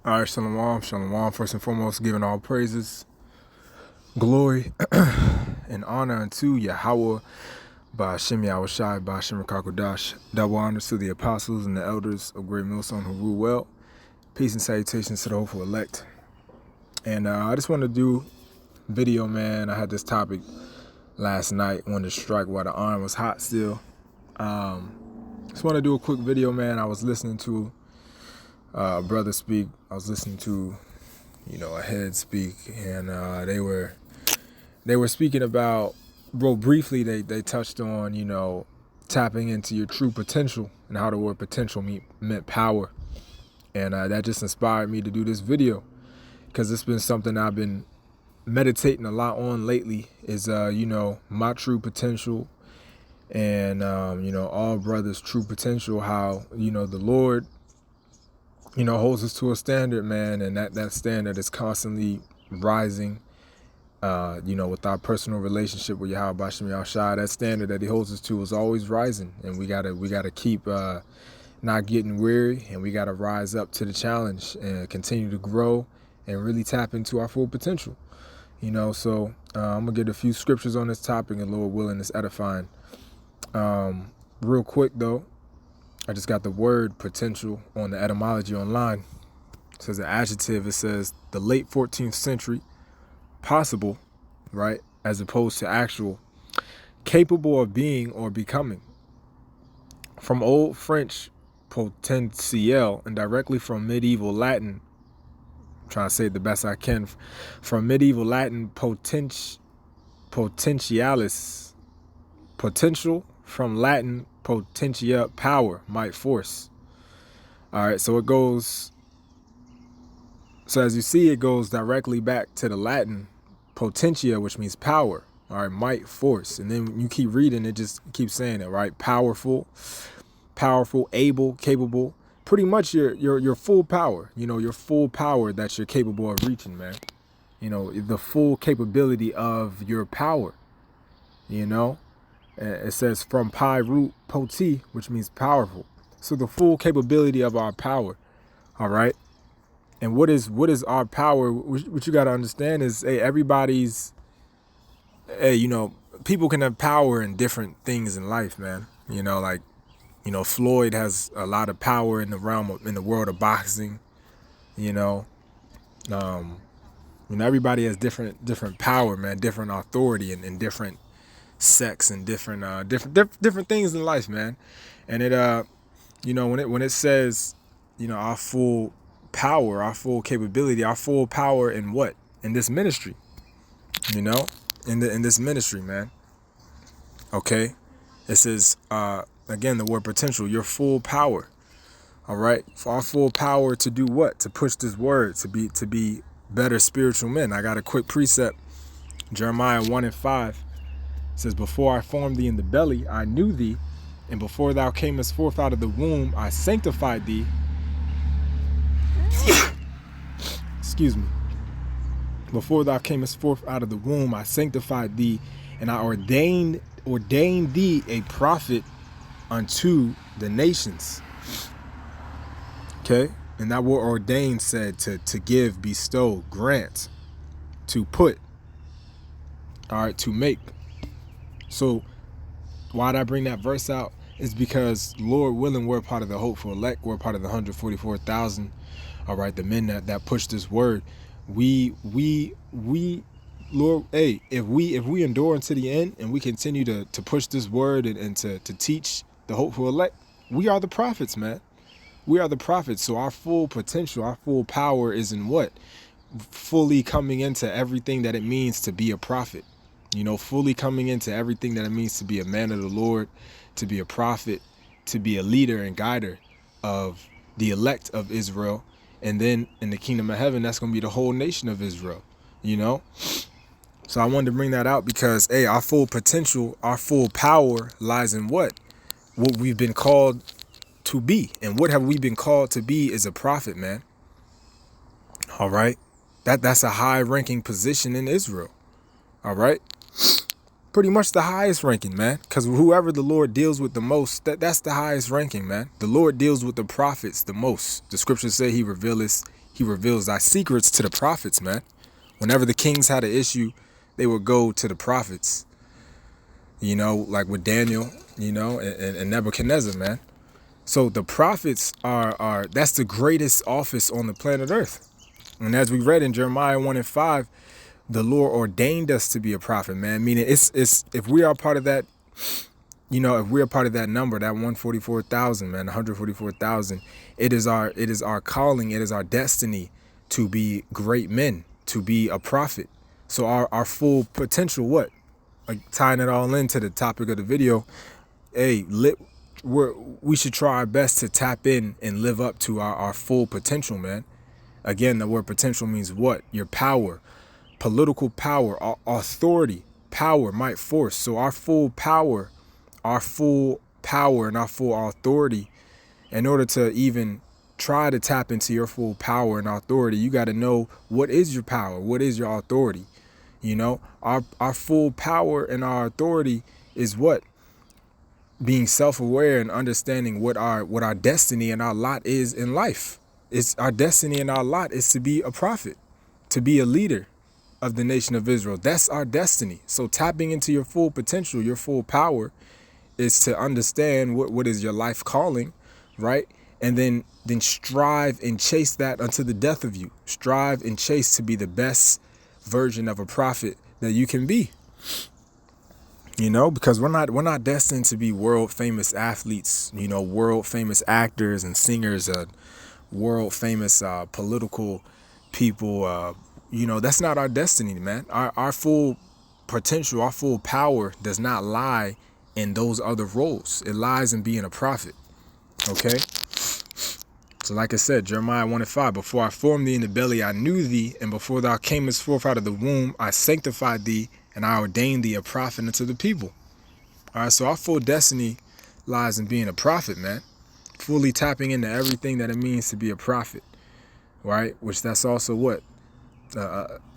All right, shalom, shalom. First and foremost, giving all praises, glory, and honor unto Yahweh by Hashem Yahushai, by Hashem Rakakodash. Double honors to the apostles and the elders of Great Millstone who rule well. Peace and salutations to the hopeful elect. And I just want to do video, man. I had this topic last night. Wanted to strike while the iron was hot still. Just want to do a quick video, man. I was listening to a brother speak. I was listening to, a head speak, and they were speaking about, bro, briefly they touched on, tapping into your true potential and how the word potential meant power. And that just inspired me to do this video because it's been something I've been meditating a lot on lately is, my true potential and, all brothers' true potential, how, the Lord, holds us to a standard, man, and that standard is constantly rising, with our personal relationship with Yahweh Bashim Yahushai. That standard that he holds us to is always rising, and we gotta keep not getting weary, and we gotta rise up to the challenge and continue to grow and really tap into our full potential. So I'm gonna get a few scriptures on this topic, and Lord willing, it's edifying. Real quick though, I just got the word potential on the etymology online. It says an adjective. It says the late 14th century, possible, right, as opposed to actual, capable of being or becoming. From Old French potentiel and directly from medieval Latin, I'm trying to say it the best I can, from medieval Latin potentialis, potential, from Latin potentia, power, might, force. All right, so it goes, so as you see, it goes directly back to the Latin potentia, which means power, all right, might, force. And then when you keep reading, it just keeps saying it, right? Powerful, able, capable, pretty much your full power, your full power that you're capable of reaching, man. The full capability of your power, It says from pi root poti, which means powerful. So the full capability of our power, all right? And what is our power? What you got to understand is, hey, everybody's, people can have power in different things in life, man. Floyd has a lot of power in the world of boxing, everybody has different power, man, different authority and different sex and different things in life, man. And it when it says, our full power, our full capability, our full power in what? In this ministry, in this ministry, man. Okay, it says again the word potential, your full power. All right, for our full power to do what? To push this word, to be better spiritual men. I got a quick precept, Jeremiah 1:5. It says, before I formed thee in the belly, I knew thee, and before thou camest forth out of the womb, I sanctified thee. Excuse me. Before thou camest forth out of the womb, I sanctified thee, and I ordained thee a prophet unto the nations. Okay? And that word ordained said to give, bestow, grant, to put, all right, to make. So why did I bring that verse out? Is because, Lord willing, we're part of the hopeful elect. We're part of the 144,000. All right, the men that push this word. We, Lord, hey, if we endure unto the end and we continue to push this word and to teach the hopeful elect, we are the prophets, man. We are the prophets. So our full potential, our full power is in what? Fully coming into everything that it means to be a prophet. Fully coming into everything that it means to be a man of the Lord, to be a prophet, to be a leader and guider of the elect of Israel. And then in the kingdom of heaven, that's going to be the whole nation of Israel, So I wanted to bring that out because, hey, our full potential, our full power lies in what? What we've been called to be. And what have we been called to be is a prophet, man. All right. That's a high ranking position in Israel. All right. Pretty much the highest ranking, man, because whoever the Lord deals with the most, that's the highest ranking, man. The Lord deals with the prophets the most. The scriptures say he He reveals thy secrets to the prophets, man. Whenever the kings had an issue, they would go to the prophets, you know, like with Daniel, you know, and Nebuchadnezzar, man. So the prophets are that's the greatest office on the planet Earth. And as we read in Jeremiah 1:5, the Lord ordained us to be a prophet, man. Meaning it's if we are part of that, you know, if we're part of that number, that 144,000, man, 144,000, it is our calling, it is our destiny to be great men, to be a prophet. So our full potential, what? Like tying it all into the topic of the video, hey, we should try our best to tap in and live up to our full potential, man. Again, the word potential means what? Your power, political power, authority, power, might, force. So our full power and our full authority, in order to even try to tap into your full power and authority, you got to know what is your power, what is your authority. You know, our full power and our authority is what? Being self-aware and understanding what our destiny and our lot is in life. It's our destiny and our lot is to be a prophet, to be a leader of the nation of Israel. That's our destiny. So tapping into your full potential, your full power, is to understand what is your life calling, right? And then strive and chase that unto the death of you. Strive and chase to be the best version of a prophet that you can be. You know, because we're not destined to be world famous athletes, you know, world famous actors and singers, world famous political people. You know, that's not our destiny, man. Our full potential, our full power does not lie in those other roles. It lies in being a prophet. Okay. So like I said, Jeremiah 1:5, before I formed thee in the belly, I knew thee, and before thou camest forth out of the womb, I sanctified thee, and I ordained thee a prophet unto the people. All right, so our full destiny lies in being a prophet, man. Fully tapping into everything that it means to be a prophet, right? Which that's also what?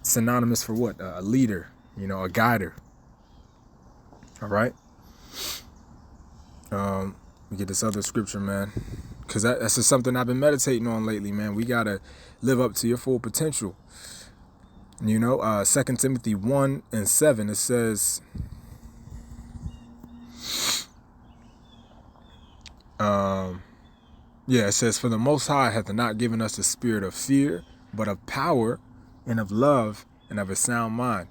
Synonymous for what? A leader, you know, a guider. All right. We get this other scripture, man, because that's just something I've been meditating on lately, man. We got to live up to your full potential. You know, 2 Timothy 1:7, it says, it says, for the Most High hath not given us the spirit of fear, but of power and of love and of a sound mind.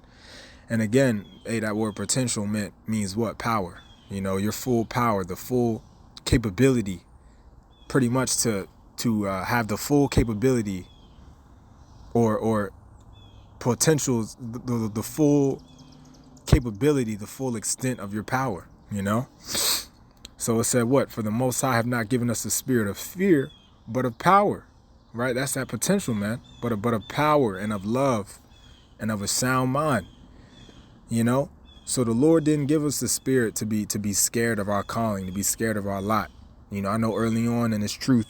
And again, that word potential means what? Power. You know, your full power, the full capability, pretty much to have the full capability or potential, the full capability, the full extent of your power, you know? So it said what? For the Most High have not given us the spirit of fear, but of power, right? That's that potential, man. But of power and of love and of a sound mind, you know? So the Lord didn't give us the spirit to be scared of our calling, to be scared of our lot. You know, I know early on in this truth,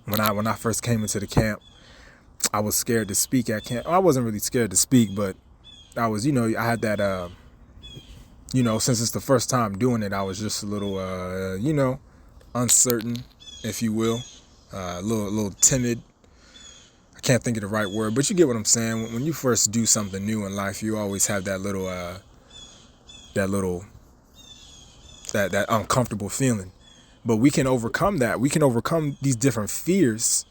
when I first came into the camp, I was scared to speak at camp. I wasn't really scared to speak, but I was, you know, I had that, you know, since it's the first time doing it, I was just a little, you know, uncertain, if you will, a little timid. I can't think of the right word, but you get what I'm saying. When you first do something new in life, you always have that little, that uncomfortable feeling. But we can overcome that. We can overcome these different fears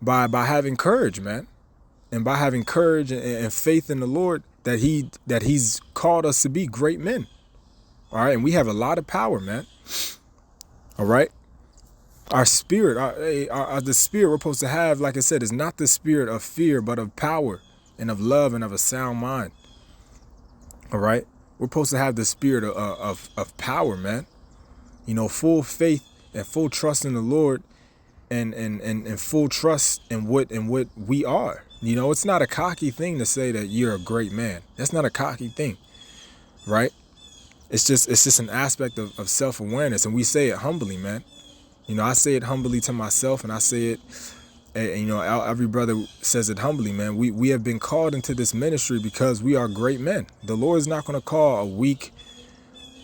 by having courage, man. And by having courage and faith in the Lord that he's called us to be great men. All right. And we have a lot of power, man. All right. Our spirit, the spirit we're supposed to have, like I said, is not the spirit of fear, but of power and of love and of a sound mind. All right. We're supposed to have the spirit of power, man. You know, full faith and full trust in the Lord and full trust in what we are. You know, it's not a cocky thing to say that you're a great man. That's not a cocky thing, right? It's just an aspect of self-awareness, and we say it humbly, man. You know, I say it humbly to myself, and I say it, and, you know, every brother says it humbly, man. We have been called into this ministry because we are great men. The Lord is not going to call a weak,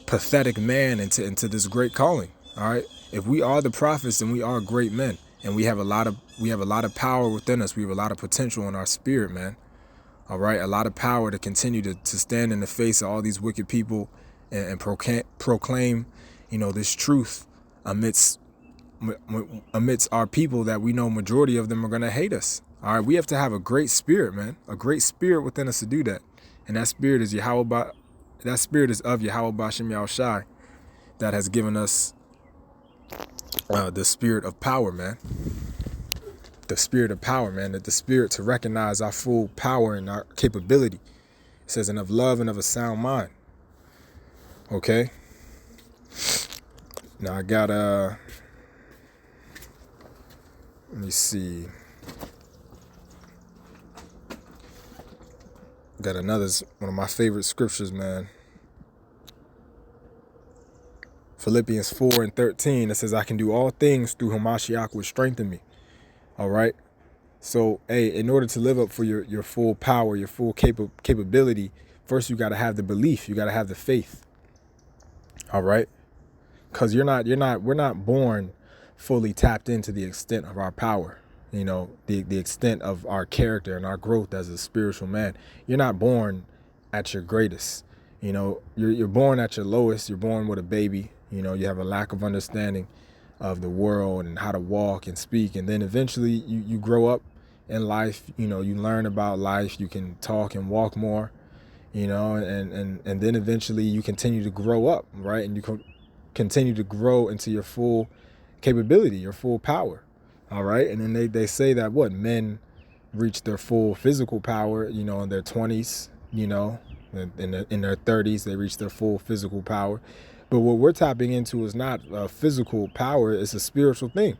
pathetic man into this great calling. All right. If we are the prophets, then we are great men. And we have a lot of power within us. We have a lot of potential in our spirit, man. All right, a lot of power to continue to stand in the face of all these wicked people and proclaim, this truth amidst our people that we know majority of them are going to hate us. All right, we have to have a great spirit, man, a great spirit within us to do that. And that spirit is that spirit is of Yahweh Ba'Shem Yahushai that has given us the spirit of power, man. The spirit of power, man, that the spirit to recognize our full power and our capability. It says, and of love and of a sound mind. Okay. Now I got let me see. Got another one of my favorite scriptures, man. Philippians 4:13. It says, I can do all things through whom Mashiach would strengthen me. All right. So, in order to live up for your full power, your full capability, first you got to have the belief. You got to have the faith. All right. Because we're not born fully tapped into the extent of our power. The extent of our character and our growth as a spiritual man. You're not born at your greatest. You're born at your lowest. You're born with a baby. You have a lack of understanding of the world and how to walk and speak. And then eventually you grow up in life. You learn about life. You can talk and walk more, and then eventually you continue to grow up, right? And you continue to grow into your full capability, your full power. All right. And then they say that men reach their full physical power, in their 20s, in their 30s, they reach their full physical power. But what we're tapping into is not physical power, it's a spiritual thing.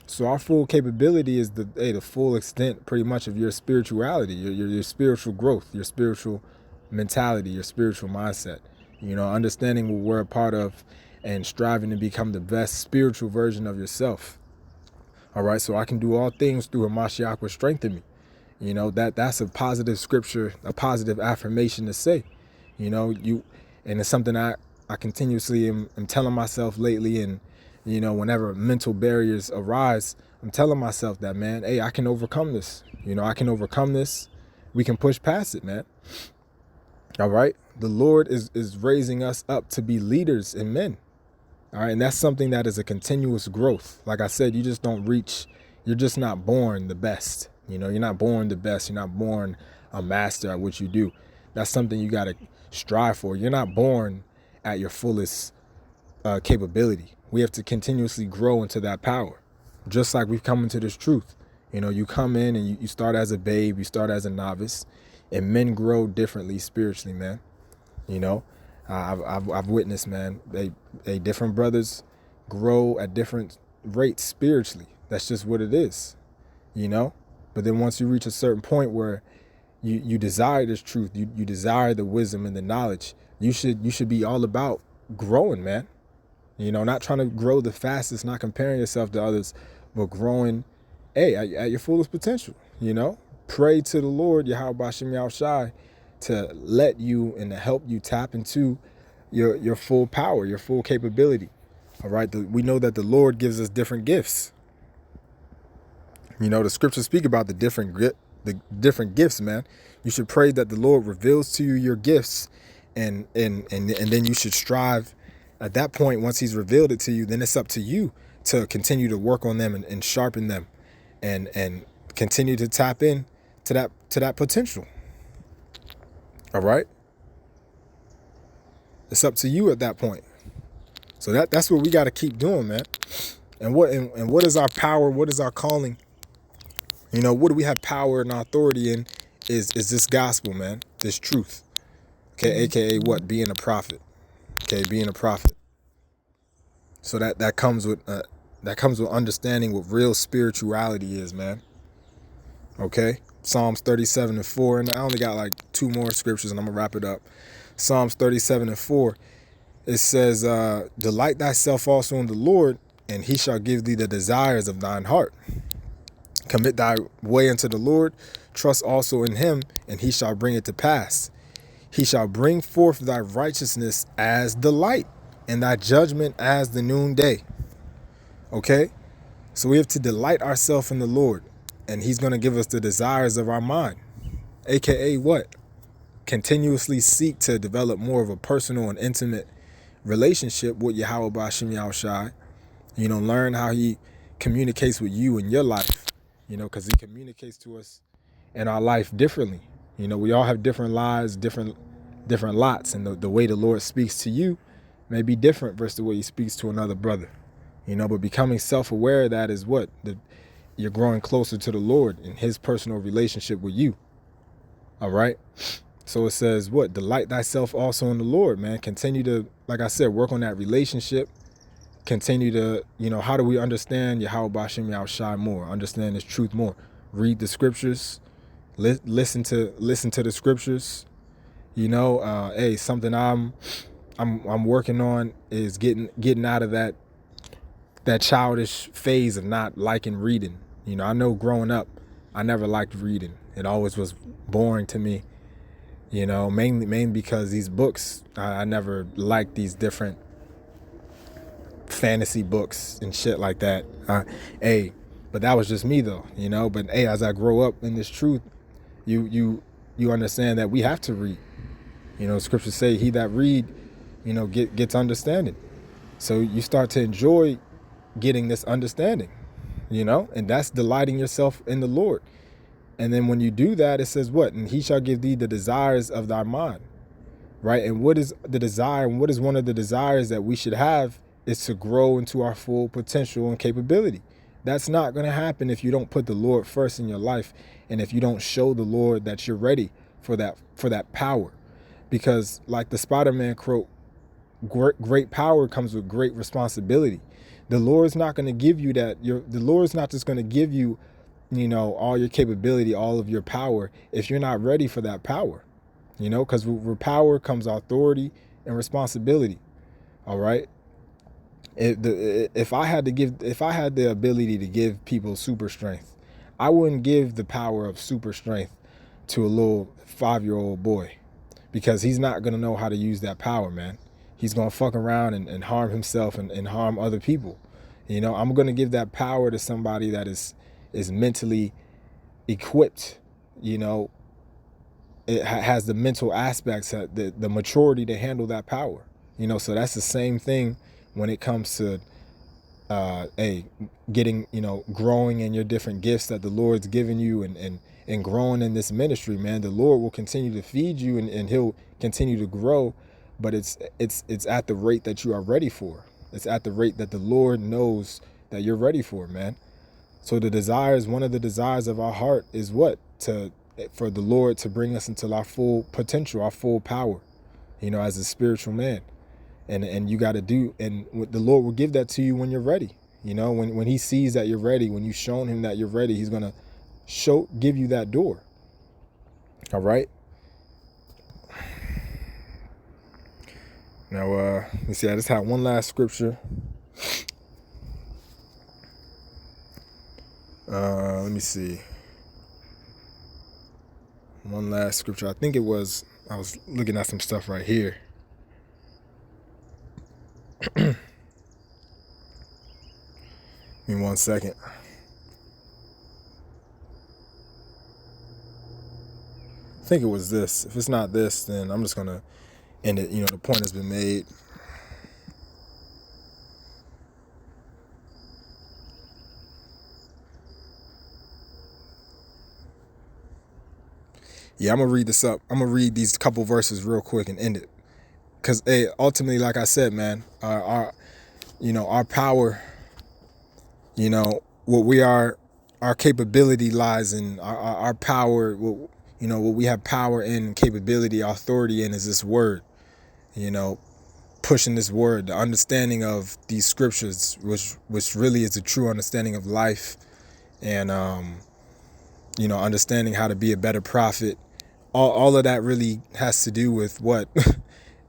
So our full capability is the full extent pretty much of your spirituality, your spiritual growth, your spiritual mentality, your spiritual mindset, understanding what we're a part of and striving to become the best spiritual version of yourself. All right, so I can do all things through whom Mashiach will strengthen me. That's a positive scripture, a positive affirmation to say. And it's something I continuously am telling myself lately. And, whenever mental barriers arise, I'm telling myself that, man, hey, I can overcome this. I can overcome this. We can push past it, man. All right. The Lord is raising us up to be leaders and men. All right. And that's something that is a continuous growth. Like I said, you just don't reach. You're just not born the best. You're not born the best. You're not born a master at what you do. That's something you got to strive for. You're not born at your fullest capability. We have to continuously grow into that power. Just like we've come into this truth. You come in and you start as a babe. You start as a novice. And men grow differently spiritually, man. I've witnessed, man, they different brothers grow at different rates spiritually. That's just what it is, But then once you reach a certain point where you desire this truth, you desire the wisdom and the knowledge, you should be all about growing, man. Not trying to grow the fastest, not comparing yourself to others, but growing, at your fullest potential, Pray to the Lord, Yahweh Ba'Shem Yahushai, to let you and to help you tap into your full power, your full capability. All right. We know that the Lord gives us different gifts. The scriptures speak about the different gifts, man. You should pray that the Lord reveals to you your gifts, and then you should strive at that point. Once he's revealed it to you, then it's up to you to continue to work on them and sharpen them and continue to tap in to that potential. All right. It's up to you at that point. So that's what we got to keep doing, man. And what is our power? What is our calling? What do we have power and authority in? Is this gospel, man? This truth. Okay, aka what? Being a prophet. Okay, being a prophet. So that comes with understanding what real spirituality is, man. Okay. Psalms 37:4, and I only got like 2 more scriptures and I'm gonna wrap it up. Psalms 37:4, it says, delight thyself also in the Lord, and he shall give thee the desires of thine heart. Commit thy way unto the Lord, trust also in him, and he shall bring it to pass. He shall bring forth thy righteousness as the light, and thy judgment as the noonday. Okay? So we have to delight ourselves in the Lord, and he's going to give us the desires of our mind, aka what? Continuously seek to develop more of a personal and intimate relationship with Yahweh Ba'ashem Yahushai. Learn how he communicates with you in your life, because he communicates to us in our life differently. We all have different lives, different lots, and the way the Lord speaks to you may be different versus the way he speaks to another brother. But becoming self-aware of that is what? You're growing closer to the Lord in his personal relationship with you. All right? So it says what? Delight thyself also in the Lord, man. Continue to, like I said, work on that relationship. Continue to, how do we understand Yahweh Ba'ashem Yahushai more? Understand his truth more. Read the scriptures. Listen to the scriptures. Hey, something I'm working on is getting out of that childish phase of not liking reading. I know growing up, I never liked reading. It always was boring to me. Mainly because these books, I never liked these different fantasy books and shit like that. But that was just me though, But hey, as I grow up in this truth, you understand that we have to read. Scriptures say, "He that read, gets understanding." So you start to enjoy getting this understanding, and that's delighting yourself in the Lord. And then when you do that, it says what? And he shall give thee the desires of thy mind, right? And what is the desire? And what is one of the desires that we should have is to grow into our full potential and capability. That's not going to happen if you don't put the Lord first in your life, and if you don't show the Lord that you're ready for that power. Because like the Spider-Man quote, great power comes with great responsibility. The Lord's not going to give you that. The Lord's not just going to give you, all your capability, all of your power, if you're not ready for that power, because with power comes authority and responsibility. All right. If I had the ability to give people super strength, I wouldn't give the power of super strength to a little 5-year-old boy, because he's not going to know how to use that power, man. He's going to fuck around and harm himself and harm other people. I'm going to give that power to somebody that is mentally equipped, it has the mental aspects, the maturity to handle that power, so that's the same thing when it comes to, getting, growing in your different gifts that the Lord's given you and growing in this ministry, man. The Lord will continue to feed you and he'll continue to grow, but it's at the rate that you are ready for. It's at the rate that the Lord knows that you're ready for, man. So one of the desires of our heart is what? For the Lord to bring us into our full potential, our full power, as a spiritual man. And you got to do, and the Lord will give that to you when you're ready. When he sees that you're ready, when you've shown him that you're ready, he's going to give you that door. All right. Now, let's see. I just have one last scripture. Let me see. One last scripture. I think I was looking at some stuff right here. Give me 1 second. I think it was this. If it's not this, then I'm just going to end it. The point has been made. Yeah, I'm going to read this up. I'm going to read these couple verses real quick and end it. Because, hey, ultimately, like I said, man, our power, what we are, our capability lies in our power. What we have power in, capability, authority in is this word, pushing this word, the understanding of these scriptures, which really is the true understanding of life, and, understanding how to be a better prophet. All of that really has to do with what?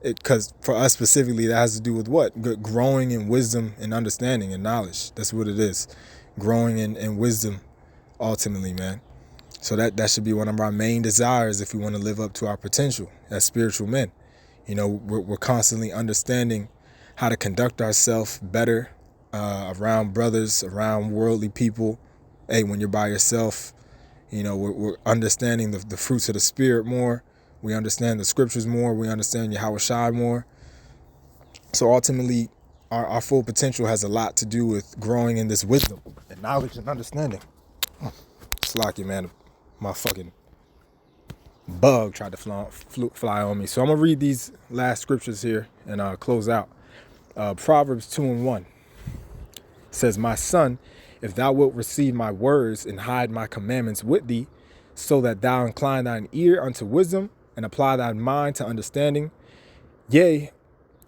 Because for us specifically, that has to do with what? Growing in wisdom and understanding and knowledge. That's what it is. Growing in wisdom, ultimately, man. So that should be one of our main desires if we want to live up to our potential as spiritual men. We're constantly understanding how to conduct ourselves better, around brothers, around worldly people. Hey, when you're by yourself, you know, we're understanding the fruits of the Spirit more. We understand the scriptures more. We understand Yahweh Shai more. So ultimately, our full potential has a lot to do with growing in this wisdom and knowledge and understanding. Slacky, man, my fucking bug tried to fly on me. So I'm going to read these last scriptures here and close out. Proverbs 2:1 says, "My son, if thou wilt receive my words and hide my commandments with thee, so that thou incline thine ear unto wisdom and apply thy mind to understanding, yea,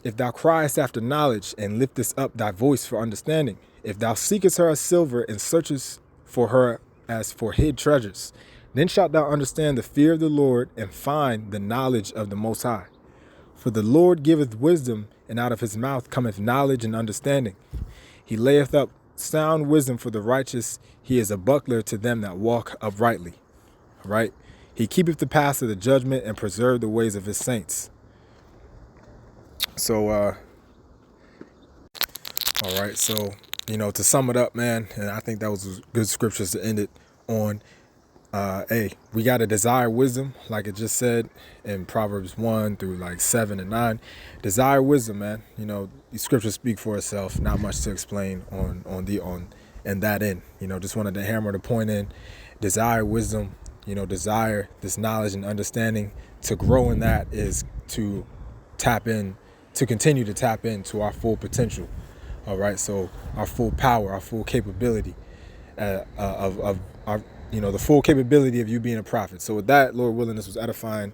if thou criest after knowledge and liftest up thy voice for understanding, if thou seekest her as silver and searchest for her as for hid treasures, then shalt thou understand the fear of the Lord and find the knowledge of the Most High. For the Lord giveth wisdom, and out of his mouth cometh knowledge and understanding. He layeth up sound wisdom for the righteous. He is a buckler to them that walk uprightly." Right? He keepeth the paths of the judgment and preserve the ways of his saints. So, all right. So, you know, to sum it up, man, and I think that was good scriptures to end it on. Hey, we got to desire wisdom, like it just said in Proverbs 1 through like 7 and 9. Desire wisdom, man. You know, the scriptures speak for itself. Not much to explain on and that end. You know, just wanted to hammer the point in. Desire wisdom. You know, desire this knowledge and understanding. To grow in that is to continue to tap into our full potential. All right, so our full power, our full capability of our, you know, the full capability of you being a prophet. So with that, Lord willing, this was edifying.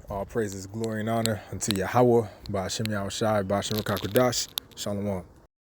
All praises, glory, and honor unto Yahweh, Ba'ashem Yahushai, Ba'ashem Rakakwadash. Shalom.